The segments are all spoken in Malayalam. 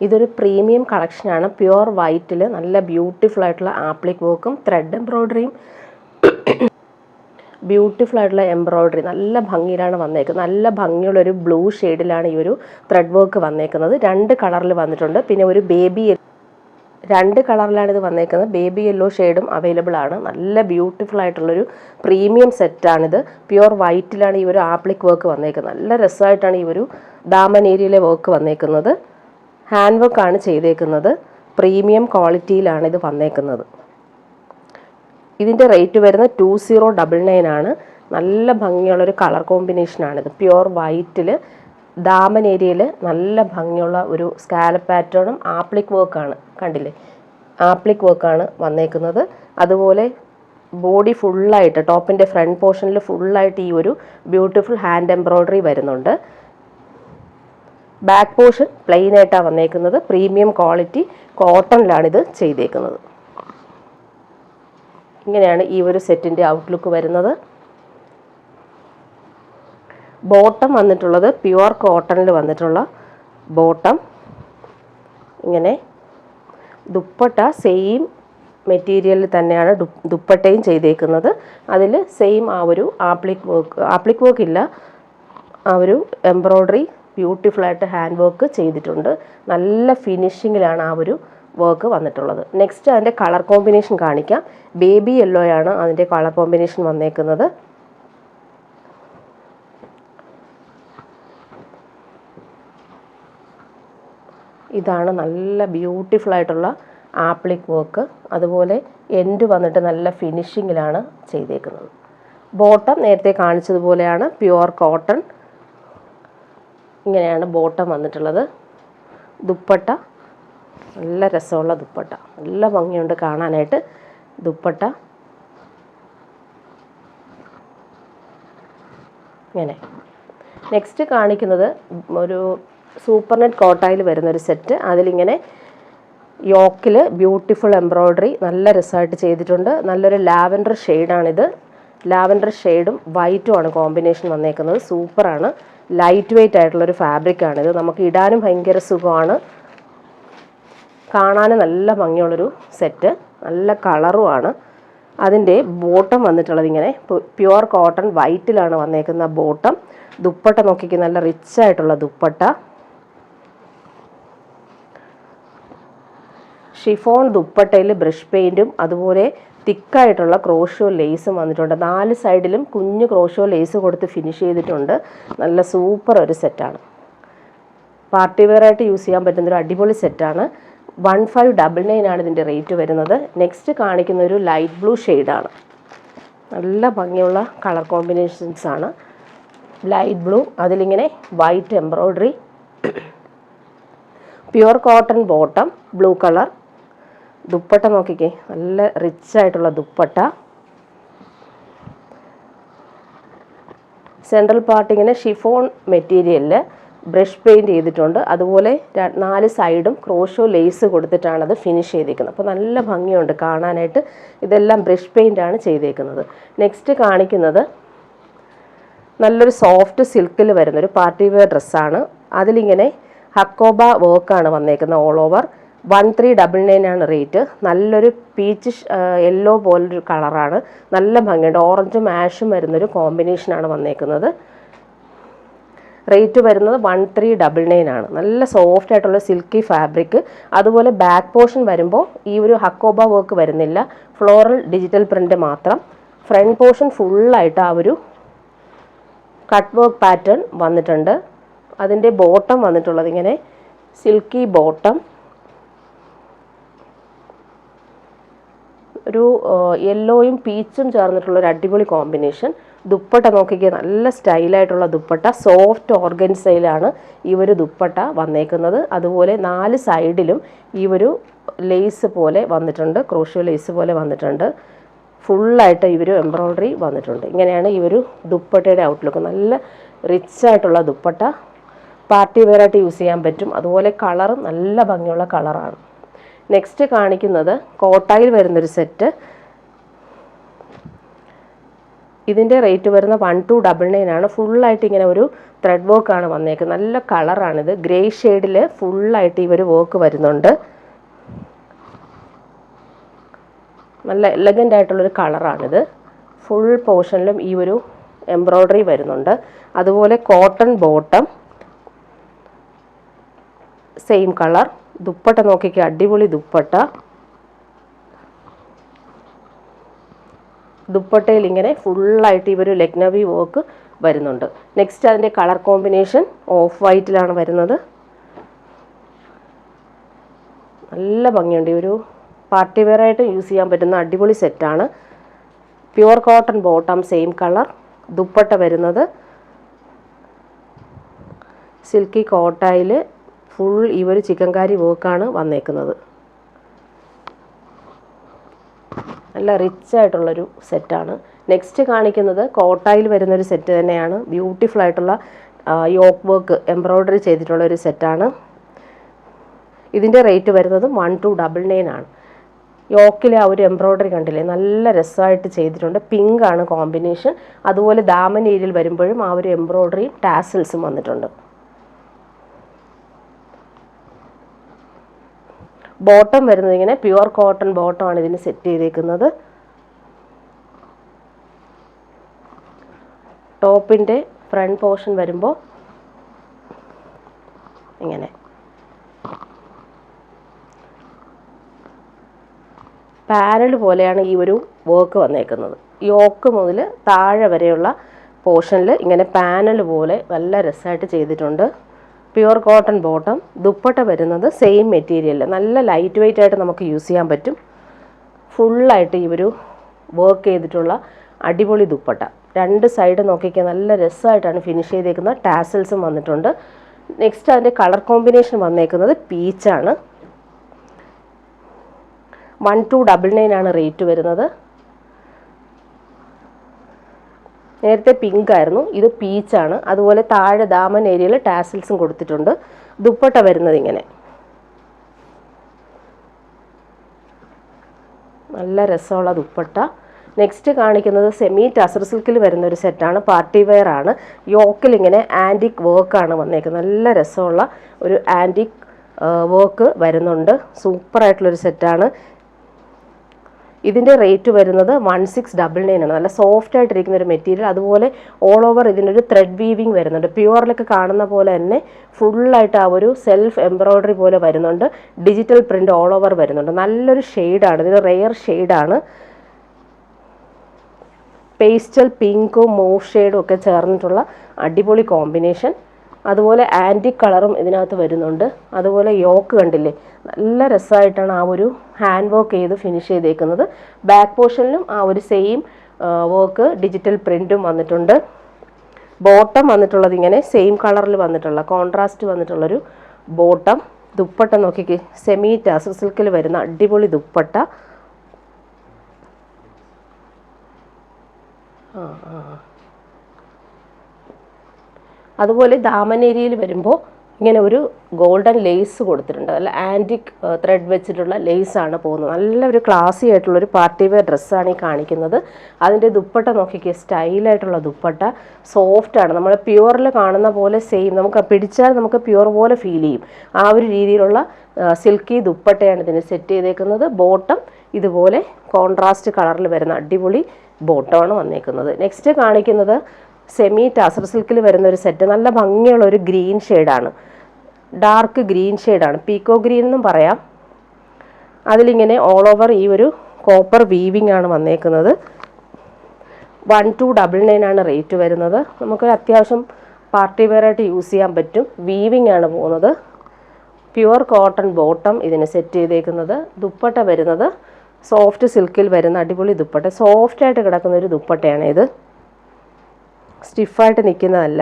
ഇതൊരു പ്രീമിയം കളക്ഷനാണ്. പ്യുവർ വൈറ്റിൽ നല്ല ബ്യൂട്ടിഫുൾ ആയിട്ടുള്ള ആപ്ലിക് വർക്കും ത്രെഡ് എംബ്രോയ്ഡറിയും ബ്യൂട്ടിഫുൾ ആയിട്ടുള്ള എംബ്രോയ്ഡറി നല്ല ഭംഗിയിലാണ് വന്നേക്കുന്നത്. നല്ല ഭംഗിയുള്ളൊരു ബ്ലൂ ഷെയ്ഡിലാണ് ഈ ഒരു ത്രെഡ് വർക്ക് വന്നേക്കുന്നത്. 2 കളറിൽ വന്നിട്ടുണ്ട്. പിന്നെ ഒരു ബേബി 2 കളറിലാണ് ഇത് വന്നേക്കുന്നത്. ബേബി യെല്ലോ ഷെയ്ഡും അവൈലബിൾ ആണ്. നല്ല ബ്യൂട്ടിഫുൾ ആയിട്ടുള്ളൊരു പ്രീമിയം സെറ്റാണിത്. പ്യുവർ വൈറ്റിലാണ് ഈ ഒരു ആപ്ലിക് വർക്ക് വന്നേക്കുന്നത്. നല്ല രസമായിട്ടാണ് ഈ ഒരു ദാമൻ ഏരിയയിലെ വർക്ക് വന്നേക്കുന്നത്. ഹാൻഡ് വർക്കാണ് ചെയ്തേക്കുന്നത്. പ്രീമിയം ക്വാളിറ്റിയിലാണ് ഇത് വന്നേക്കുന്നത്. ഇതിൻ്റെ റേറ്റ് വരുന്നത് 2099 ആണ്. നല്ല ഭംഗിയുള്ളൊരു കളർ കോമ്പിനേഷനാണിത്. പ്യുവർ വൈറ്റിൽ ദാമൻ ഏരിയയിൽ നല്ല ഭംഗിയുള്ള ഒരു സ്കാലപ്പ് പാറ്റേണും ആപ്ലിക് വർക്കാണ്. കണ്ടില്ലേ, ആപ്ലിക് വർക്കാണ് വന്നേക്കുന്നത്. അതുപോലെ ബോഡി ഫുള്ളായിട്ട് ടോപ്പിൻ്റെ ഫ്രണ്ട് പോർഷനിൽ ഫുള്ളായിട്ട് ഈ ഒരു ബ്യൂട്ടിഫുൾ ഹാൻഡ് എംബ്രോയ്ഡറി വരുന്നുണ്ട്. ബാക്ക് പോർഷൻ പ്ലെയിൻ ആയിട്ടാണ് വന്നേക്കുന്നത്. പ്രീമിയം ക്വാളിറ്റി കോട്ടണിലാണിത് ചെയ്തേക്കുന്നത്. ഇങ്ങനെയാണ് ഈ ഒരു സെറ്റിൻ്റെ ഔട്ട്ലുക്ക് വരുന്നത്. ബോട്ടം വന്നിട്ടുള്ളത് പ്യുവർ കോട്ടണിൽ വന്നിട്ടുള്ള ബോട്ടം. ഇങ്ങനെ ദുപ്പട്ട സെയിം മെറ്റീരിയലിൽ തന്നെയാണ് ദുപ്പട്ടയും ചെയ്തേക്കുന്നത്. അതിൽ സെയിം ആ ഒരു ആപ്ലിക് വർക്ക് ഇല്ല, ആ ഒരു എംബ്രോയ്ഡറി ബ്യൂട്ടിഫുള്ളായിട്ട് ഹാൻഡ് വർക്ക് ചെയ്തിട്ടുണ്ട്. നല്ല ഫിനിഷിങ്ങിലാണ് ആ ഒരു വർക്ക് വന്നിട്ടുള്ളത്. നെക്സ്റ്റ് അതിൻ്റെ കളർ കോമ്പിനേഷൻ കാണിക്കാം. ബേബി യെല്ലോയാണ് അതിൻ്റെ കളർ കോമ്പിനേഷൻ വന്നേക്കുന്നത്. ഇതാണ് നല്ല ബ്യൂട്ടിഫുൾ ആയിട്ടുള്ള ആപ്ലിക് വർക്ക്. അതുപോലെ എൻഡ് വന്നിട്ട് നല്ല ഫിനിഷിങ്ങിലാണ് ചെയ്തേക്കുന്നത്. ബോട്ടം നേരത്തെ കാണിച്ചതുപോലെയാണ് പ്യുവർ കോട്ടൺ. ഇങ്ങനെയാണ് ബോട്ടം വന്നിട്ടുള്ളത്. ദുപ്പട്ട നല്ല രസമുള്ള ദുപ്പട്ട, നല്ല ഭംഗിയുണ്ട് കാണാനായിട്ട് ദുപ്പട്ട. ഇങ്ങനെ നെക്സ്റ്റ് കാണിക്കുന്നത് ഒരു സൂപ്പർ നെറ്റ് കോട്ടായിൽ വരുന്നൊരു സെറ്റ്. അതിലിങ്ങനെ യോക്കിൽ ബ്യൂട്ടിഫുൾ എംബ്രോയ്ഡറി നല്ല രസമായിട്ട് ചെയ്തിട്ടുണ്ട്. നല്ലൊരു ലാവൻഡർ ഷെയ്ഡാണിത്. ലാവൻഡർ ഷെയ്ഡും വൈറ്റുമാണ് കോമ്പിനേഷൻ വന്നേക്കുന്നത്. സൂപ്പറാണ്. ലൈറ്റ് വെയ്റ്റ് ആയിട്ടുള്ളൊരു ഫാബ്രിക്കാണിത്. നമുക്ക് ഇടാനും ഭയങ്കര സുഖമാണ്, കാണാനും നല്ല ഭംഗിയുള്ളൊരു സെറ്റ്. നല്ല കളറുമാണ്. അതിൻ്റെ ബോട്ടം വന്നിട്ടുള്ളത് ഇങ്ങനെ പ്യുവർ കോട്ടൺ വൈറ്റിലാണ് വന്നേക്കുന്ന ബോട്ടം. ദുപ്പട്ട നോക്കിക്ക് നല്ല റിച്ച് ആയിട്ടുള്ള ദുപ്പട്ട. ഷിഫോൺ ദുപ്പട്ടയിൽ ബ്രഷ് പെയിൻറ്റും അതുപോലെ തിക്കായിട്ടുള്ള ക്രോഷോ ലേസും വന്നിട്ടുണ്ട്. 4 സൈഡിലും കുഞ്ഞു ക്രോഷോ ലേസ് കൊടുത്ത് ഫിനിഷ് ചെയ്തിട്ടുണ്ട്. നല്ല സൂപ്പർ ഒരു സെറ്റാണ്. പാർട്ടി വെയർ ആയിട്ട് യൂസ് ചെയ്യാൻ പറ്റുന്നൊരു അടിപൊളി സെറ്റാണ്. 1599 ആണ് ഇതിൻ്റെ റേറ്റ് വരുന്നത്. നെക്സ്റ്റ് കാണിക്കുന്ന ഒരു ലൈറ്റ് ബ്ലൂ ഷെയ്ഡാണ്. നല്ല ഭംഗിയുള്ള കളർ കോമ്പിനേഷൻസ് ആണ്. ലൈറ്റ് ബ്ലൂ, അതിലിങ്ങനെ white embroidery, pure cotton bottom, blue colour. Dupatta നോക്കിക്കേ, നല്ല റിച്ച് ആയിട്ടുള്ള ദുപ്പട്ട. സെൻട്രൽ പാർട്ട് ഇങ്ങനെ ഷിഫോൺ മെറ്റീരിയലിൽ ബ്രഷ് പെയിൻറ് ചെയ്തിട്ടുണ്ട്. അതുപോലെ 4 സൈഡും ക്രോഷോ ലേസ് കൊടുത്തിട്ടാണ് അത് ഫിനിഷ് ചെയ്തേക്കുന്നത്. അപ്പോൾ നല്ല ഭംഗിയുണ്ട് കാണാനായിട്ട്. ഇതെല്ലാം ബ്രഷ് പെയിൻ്റാണ് ചെയ്തേക്കുന്നത്. നെക്സ്റ്റ് കാണിക്കുന്നത് നല്ലൊരു സോഫ്റ്റ് സിൽക്കിൽ വരുന്നൊരു പാർട്ടി വെയർ ഡ്രസ്സാണ്. അതിലിങ്ങനെ ഹക്കോബ വർക്കാണ് വന്നേക്കുന്നത് ഓൾ ഓവർ. 1399 ആണ് റേറ്റ്. നല്ലൊരു പീച്ച് യെല്ലോ പോലൊരു കളറാണ്. നല്ല ഭംഗിയുണ്ട്. ഓറഞ്ചും ആഷും വരുന്നൊരു കോമ്പിനേഷനാണ് വന്നേക്കുന്നത്. റേറ്റ് വരുന്നത് 1399 ആണ്. നല്ല സോഫ്റ്റ് ആയിട്ടുള്ള സിൽക്കി ഫാബ്രിക്. അതുപോലെ ബാക്ക് പോർഷൻ വരുമ്പോൾ ഈ ഒരു ഹക്കോബ വർക്ക് വരുന്നില്ല, ഫ്ലോറൽ ഡിജിറ്റൽ പ്രിൻ്റ് മാത്രം. ഫ്രണ്ട് പോർഷൻ ഫുള്ളായിട്ട് ആ ഒരു കട്ട് വർക്ക് പാറ്റേൺ വന്നിട്ടുണ്ട്. അതിൻ്റെ ബോട്ടം വന്നിട്ടുള്ളത് ഇങ്ങനെ സിൽക്കി ബോട്ടം, ഒരു യെല്ലോയും പീച്ചും ചേർന്നിട്ടുള്ളൊരു അടിപൊളി കോമ്പിനേഷൻ. ദുപ്പട്ട നോക്കിക്കുക, നല്ല സ്റ്റൈലായിട്ടുള്ള ദുപ്പട്ട. സോഫ്റ്റ് ഓർഗൻസയിലാണ് ഈ ഒരു ദുപ്പട്ട വന്നേക്കുന്നത്. അതുപോലെ 4 സൈഡിലും ഈ ഒരു ലേസ് പോലെ വന്നിട്ടുണ്ട്, ക്രോഷ്യോ ലേസ് പോലെ വന്നിട്ടുണ്ട്. ഫുള്ളായിട്ട് ഈ ഒരു എംബ്രോയ്ഡറി വന്നിട്ടുണ്ട്. ഇങ്ങനെയാണ് ഈ ഒരു ദുപ്പട്ടയുടെ ഔട്ട്ലുക്ക്. നല്ല റിച്ച് ആയിട്ടുള്ള ദുപ്പട്ട, പാർട്ടി വെയർ ആയിട്ട് യൂസ് ചെയ്യാൻ പറ്റും. അതുപോലെ കളറും നല്ല ഭംഗിയുള്ള കളറാണ്. നെക്സ്റ്റ് കാണിക്കുന്നത് കോട്ടായിൽ വരുന്നൊരു സെറ്റ്. ഇതിൻ്റെ റേറ്റ് വരുന്ന 1299 ആണ്. ഫുള്ളായിട്ട് ഇങ്ങനെ ഒരു ത്രെഡ് വർക്കാണ് വന്നേക്കുന്നത്. നല്ല കളറാണിത്. ഗ്രേ ഷെയ്ഡിൽ ഫുള്ളായിട്ട് ഈ ഒരു വർക്ക് വരുന്നുണ്ട്. നല്ല എലഗൻ്റ് ആയിട്ടുള്ളൊരു കളറാണിത്. ഫുൾ പോർഷനിലും ഈ ഒരു എംബ്രോയ്ഡറി വരുന്നുണ്ട്. അതുപോലെ cotton bottom, same colour. Dupatta നോക്കിക്കേ, അടിപൊളി ദുപ്പട്ട. ദുപ്പട്ടയിൽ ഇങ്ങനെ ഫുള്ളായിട്ട് ഈ ഒരു ലക്നവി വർക്ക് വരുന്നുണ്ട്. നെക്സ്റ്റ് അതിൻ്റെ കളർ കോമ്പിനേഷൻ ഓഫ് വൈറ്റിലാണ് വരുന്നത്. നല്ല ഭംഗിയുണ്ട്. ഈ ഒരു പാർട്ടി വെയർ ആയിട്ട് യൂസ് ചെയ്യാൻ പറ്റുന്ന അടിപൊളി സെറ്റാണ്. Pure cotton bottom, same colour. Dupatta വരുന്നത് സിൽക്കി കോട്ടയിൽ ഫുൾ ഈ ഒരു ചിക്കൻകാരി വർക്കാണ് വന്നേക്കുന്നത്. നല്ല റിച്ച് ആയിട്ടുള്ളൊരു സെറ്റാണ്. നെക്സ്റ്റ് കാണിക്കുന്നത് കോട്ടായിൽ വരുന്നൊരു സെറ്റ് തന്നെയാണ്. ബ്യൂട്ടിഫുൾ ആയിട്ടുള്ള യോക്ക് വർക്ക് എംബ്രോയ്ഡറി ചെയ്തിട്ടുള്ള ഒരു സെറ്റാണ്. ഇതിൻ്റെ റേറ്റ് വരുന്നത് 1299 ആണ്. യോക്കിലെ ആ ഒരു എംബ്രോയ്ഡറി കണ്ടില്ലേ, നല്ല രസമായിട്ട് ചെയ്തിട്ടുണ്ട്. പിങ്ക് ആണ് കോമ്പിനേഷൻ. അതുപോലെ ദാമൻ ഏരിയയിൽ വരുമ്പോഴും ആ ഒരു എംബ്രോയ്ഡറി ടാസിൽസും വന്നിട്ടുണ്ട്. ബോട്ടം വരുന്നത് ഇങ്ങനെ പ്യുവർ കോട്ടൺ ബോട്ടമാണ് ഇതിന് സെറ്റ് ചെയ്തേക്കുന്നത്. ടോപ്പിൻ്റെ ഫ്രണ്ട് പോർഷൻ വരുമ്പോൾ ഇങ്ങനെ പാരൽ പോലെയാണ് ഈ ഒരു വർക്ക് വന്നേക്കുന്നത്. യോക്ക് മുതൽ താഴെ വരെയുള്ള പോർഷനിൽ ഇങ്ങനെ പാനൽ പോലെ നല്ല രസമായിട്ട് ചെയ്തിട്ടുണ്ട്. Pure cotton bottom. ദുപ്പട്ട വരുന്നത് സെയിം മെറ്റീരിയൽ, നല്ല ലൈറ്റ് വെയ്റ്റ് ആയിട്ട് നമുക്ക് യൂസ് ചെയ്യാൻ പറ്റും. ഫുള്ളായിട്ട് ഈ ഒരു വർക്ക് ചെയ്തിട്ടുള്ള അടിപൊളി ദുപ്പട്ട. രണ്ട് സൈഡ് നോക്കിക്കാൻ നല്ല രസമായിട്ടാണ് ഫിനിഷ് ചെയ്തേക്കുന്നത്. ടാസൽസും വന്നിട്ടുണ്ട്. നെക്സ്റ്റ് അതിൻ്റെ കളർ കോമ്പിനേഷൻ വന്നേക്കുന്നത് പീച്ചാണ്. 1299 ആണ് റേറ്റ് വരുന്നത്. നേരത്തെ പിങ്ക് ആയിരുന്നു, ഇത് പീച്ചാണ്. അതുപോലെ താഴെ ദാമൻ ഏരിയയിൽ ടാസിൽസും കൊടുത്തിട്ടുണ്ട്. ദുപ്പട്ട വരുന്നത് ഇങ്ങനെ നല്ല രസമുള്ള ദുപ്പട്ട. നെക്സ്റ്റ് കാണിക്കുന്നത് സെമി ടസർ സിൽക്കിൽ വരുന്ന ഒരു സെറ്റാണ്. പാർട്ടി വെയർ ആണ്. യോക്കിൽ ഇങ്ങനെ ആൻറ്റിക് വർക്കാണ് വന്നേക്കുന്നത്. നല്ല രസമുള്ള ഒരു ആൻറ്റിക് വർക്ക് വരുന്നുണ്ട്. സൂപ്പറായിട്ടുള്ളൊരു സെറ്റാണ്. ഇതിൻ്റെ റേറ്റ് വരുന്നത് 1699 ആണ്. നല്ല സോഫ്റ്റ് ആയിട്ടിരിക്കുന്ന ഒരു മെറ്റീരിയൽ. അതുപോലെ ഓൾ ഓവർ ഇതിനൊരു ത്രെഡ് വീവിങ് വരുന്നുണ്ട്. പ്യുവറിലൊക്കെ കാണുന്ന പോലെ തന്നെ ഫുള്ളായിട്ട് ആ ഒരു സെൽഫ് എംബ്രോയ്ഡറി പോലെ വരുന്നുണ്ട്. ഡിജിറ്റൽ പ്രിൻ്റ് ഓൾ ഓവർ വരുന്നുണ്ട്. നല്ലൊരു ഷെയ്ഡാണ്, ഇതിന് റെയർ ഷെയ്ഡാണ്. പേസ്റ്റൽ പിങ്കും മൂവ് ഷെയ്ഡും ഒക്കെ ചേർന്നിട്ടുള്ള അടിപൊളി കോമ്പിനേഷൻ. അതുപോലെ ആൻറ്റിക് കളറും ഇതിനകത്ത് വരുന്നുണ്ട്. അതുപോലെ യോക്ക് കണ്ടില്ലേ, നല്ല രസമായിട്ടാണ് ആ ഒരു ഹാൻഡ് വർക്ക് ചെയ്ത് ഫിനിഷ് ചെയ്തേക്കുന്നത്. ബാക്ക് പോർഷനിലും ആ ഒരു സെയിം വർക്ക് ഡിജിറ്റൽ പ്രിൻറ്റും വന്നിട്ടുണ്ട്. ബോട്ടം വന്നിട്ടുള്ളത് ഇങ്ങനെ സെയിം കളറിൽ വന്നിട്ടുള്ള കോൺട്രാസ്റ്റ് വന്നിട്ടുള്ളൊരു ബോട്ടം. ദുപ്പട്ട നോക്കിക്ക്, സെമി ടസർ സിൽക്കിൽ വരുന്ന അടിപൊളി ദുപ്പട്ട. അതുപോലെ ദാമൻ ഏരിയയിൽ വരുമ്പോൾ ഇങ്ങനെ ഒരു ഗോൾഡൻ ലേസ് കൊടുത്തിട്ടുണ്ട്. അല്ല ആൻറ്റിക് ത്രെഡ് വെച്ചിട്ടുള്ള ലേസാണ് പോകുന്നത്. നല്ലൊരു ക്ലാസി ആയിട്ടുള്ളൊരു പാർട്ടി വെയർ ഡ്രസ്സാണ് ഈ കാണിക്കുന്നത്. അതിൻ്റെ ദുപ്പട്ട നോക്കിക്കുക, സ്റ്റൈലായിട്ടുള്ള ദുപ്പട്ട. സോഫ്റ്റാണ്, നമ്മൾ പ്യുവറിൽ കാണുന്ന പോലെ സെയിം, നമുക്ക് പിടിച്ചാൽ നമുക്ക് പ്യുവർ പോലെ ഫീൽ ചെയ്യും. ആ ഒരു രീതിയിലുള്ള സിൽക്കി ദുപ്പട്ടയാണ് ഇതിന് സെറ്റ് ചെയ്തേക്കുന്നത്. ബോട്ടം ഇതുപോലെ കോൺട്രാസ്റ്റ് കളറിൽ വരുന്ന അടിപൊളി ബോട്ടമാണ് വന്നേക്കുന്നത്. നെക്സ്റ്റ് കാണിക്കുന്നത് സെമി ടസർ സിൽക്കിൽ വരുന്ന ഒരു സെറ്റ്. നല്ല ഭംഗിയുള്ള ഒരു ഗ്രീൻ ഷെയ്ഡാണ്, ഡാർക്ക് ഗ്രീൻ ഷെയ്ഡാണ്, പീക്കോ ഗ്രീൻ എന്നും പറയാം. അതിലിങ്ങനെ ഓൾ ഓവർ ഈ ഒരു കോപ്പർ വീവിങ് ആണ് വന്നേക്കുന്നത്. 1299 ആണ് റേറ്റ് വരുന്നത്. നമുക്കൊരു അത്യാവശ്യം പാർട്ടി വെയർ ആയിട്ട് യൂസ് ചെയ്യാൻ പറ്റും. വീവിങ് ആണ് പോകുന്നത്. പ്യുവർ കോട്ടൺ ബോട്ടം ഇതിന് സെറ്റ് ചെയ്തേക്കുന്നത്. ദുപ്പട്ട വരുന്നത് സോഫ്റ്റ് സിൽക്കിൽ വരുന്ന അടിപൊളി ദുപ്പട്ട. സോഫ്റ്റായിട്ട് കിടക്കുന്ന ഒരു ദുപ്പട്ടയാണ് ഇത്. സ്റ്റിഫായിട്ട് നിൽക്കുന്നതല്ല,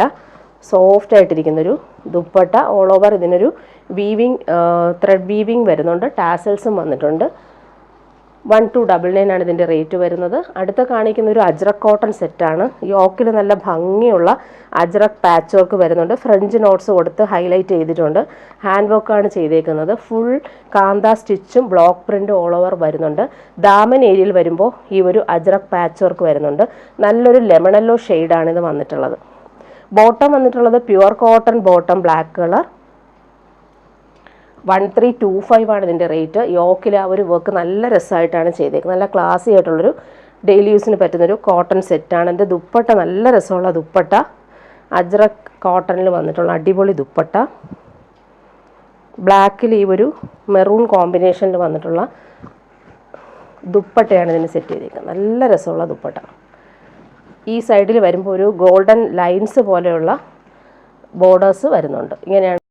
സോഫ്റ്റ് ആയിട്ടിരിക്കുന്നൊരു ദുപ്പട്ട. ഓൾ ഓവർ ഇതിനൊരു വീവിങ് ത്രെഡ് വീവിങ് വരുന്നുണ്ട്. ടാസൽസും വന്നിട്ടുണ്ട്. 1299 ആണ് ഇതിൻ്റെ റേറ്റ് വരുന്നത്. അടുത്ത കാണിക്കുന്ന ഒരു അജ്രക് കോട്ടൺ സെറ്റാണ്. യോക്കിൽ നല്ല ഭംഗിയുള്ള അജ്രക് പാച്ച് വർക്ക് വരുന്നുണ്ട്. ഫ്രഞ്ച് നോട്ട്സ് കൊടുത്ത് ഹൈലൈറ്റ് ചെയ്തിട്ടുണ്ട്. ഹാൻഡ് വർക്കാണ് ചെയ്തേക്കുന്നത്. ഫുൾ കാന്ത സ്റ്റിച്ചും ബ്ലോക്ക് പ്രിൻറ്റും ഓൾ ഓവർ വരുന്നുണ്ട്. ദാമൻ ഏരിയയിൽ വരുമ്പോൾ ഈ ഒരു അജ്രക് പാച്ച് വർക്ക് വരുന്നുണ്ട്. നല്ലൊരു ലെമണല്ലോ ഷെയ്ഡാണ് ഇത് വന്നിട്ടുള്ളത്. ബോട്ടം വന്നിട്ടുള്ളത് pure cotton bottom, black colour. 1325 ആണ് ഇതിൻ്റെ റേറ്റ്. യോക്കിൽ ആ ഒരു വർക്ക് നല്ല രസമായിട്ടാണ് ചെയ്തേക്കുന്നത്. നല്ല ക്ലാസി ആയിട്ടുള്ളൊരു ഡെയിലി യൂസിന് പറ്റുന്നൊരു കോട്ടൺ സെറ്റാണ്. എൻ്റെ ദുപ്പട്ട നല്ല രസമുള്ള ദുപ്പട്ട, അജ്രക് കോട്ടണിൽ വന്നിട്ടുള്ള അടിപൊളി ദുപ്പട്ട. ബ്ലാക്കിൽ ഈ ഒരു മെറൂൺ കോമ്പിനേഷനിൽ വന്നിട്ടുള്ള ദുപ്പട്ടയാണ് ഇതിന് സെറ്റ് ചെയ്തേക്കുന്നത്. നല്ല രസമുള്ള ദുപ്പട്ട. ഈ സൈഡിൽ വരുമ്പോൾ ഒരു ഗോൾഡൻ ലൈൻസ് പോലെയുള്ള ബോർഡേഴ്സ് വരുന്നുണ്ട്. ഇങ്ങനെയാണ്